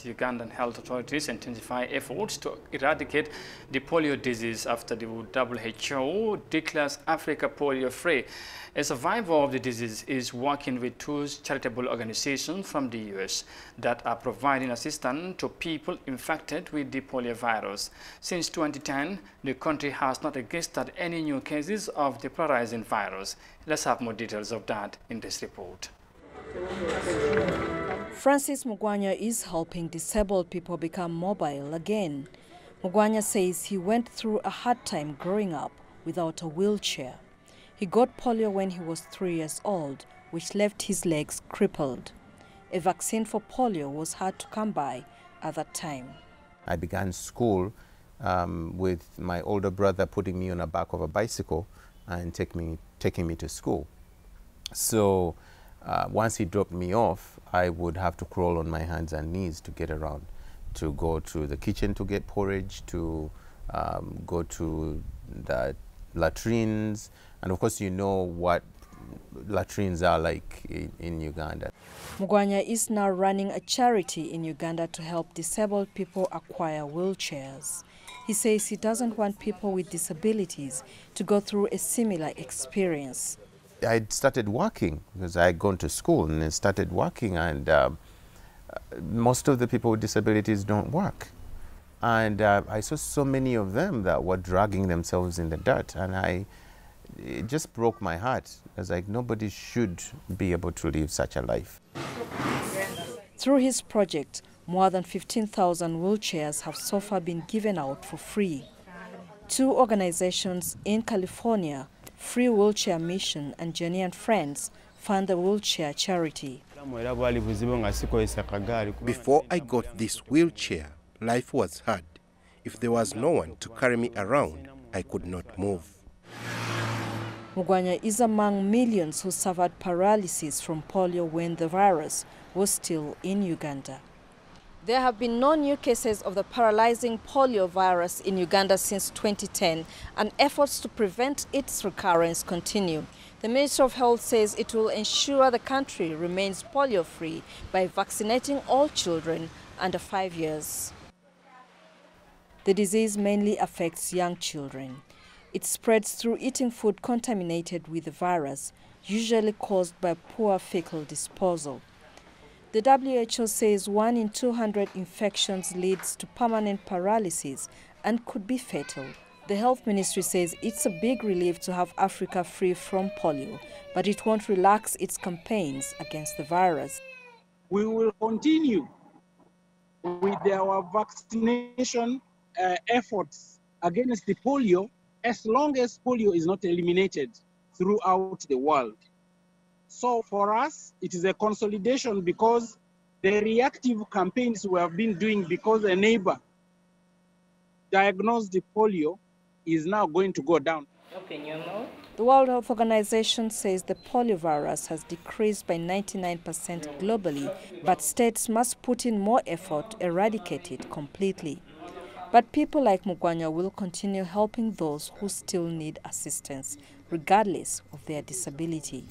Ugandan health authorities intensify efforts to eradicate the polio disease after the WHO declares Africa polio-free. A survivor of the disease is working with two charitable organizations from the US that are providing assistance to people infected with the polio virus. Since 2010, the country has not registered any new cases of the Palaryzing virus. Let's have more details of that in this report. Francis Mugwanya is helping disabled people become mobile again. Mugwanya says he went through a hard time growing up without a wheelchair. He got polio when he was 3 years old, which left his legs crippled. A vaccine for polio was hard to come by at that time. I began school with my older brother putting me on the back of a bicycle and taking me to school. So once he dropped me off, I would have to crawl on my hands and knees to get around, to go to the kitchen to get porridge, to go to the latrines. And of course, you know what latrines are like in Uganda. Mugwanya is now running a charity in Uganda to help disabled people acquire wheelchairs. He says he doesn't want people with disabilities to go through a similar experience. I started working because I had gone to school and I started working, and most of the people with disabilities don't work. And I saw so many of them that were dragging themselves in the dirt, and it just broke my heart. I was like, nobody should be able to live such a life. Through his project, more than 15,000 wheelchairs have so far been given out for free. Two organizations in California, Free Wheelchair Mission and Jenny and Friends, fund the wheelchair charity. Before I got this wheelchair, life was hard. If there was no one to carry me around, I could not move. Mugwanya is among millions who suffered paralysis from polio when the virus was still in Uganda. There have been no new cases of the paralyzing polio virus in Uganda since 2010, and efforts to prevent its recurrence continue. The Ministry of Health says it will ensure the country remains polio-free by vaccinating all children under 5 years. The disease mainly affects young children. It spreads through eating food contaminated with the virus, usually caused by poor fecal disposal. The WHO says 1 in 200 infections leads to permanent paralysis and could be fatal. The Health Ministry says it's a big relief to have Africa free from polio, but it won't relax its campaigns against the virus. We will continue with our vaccination efforts against the polio as long as polio is not eliminated throughout the world. So for us, it is a consolidation because the reactive campaigns we have been doing because a neighbor diagnosed the polio is now going to go down. The World Health Organization says the polio virus has decreased by 99% globally, but states must put in more effort to eradicate it completely. But people like Mugwanya will continue helping those who still need assistance, regardless of their disability.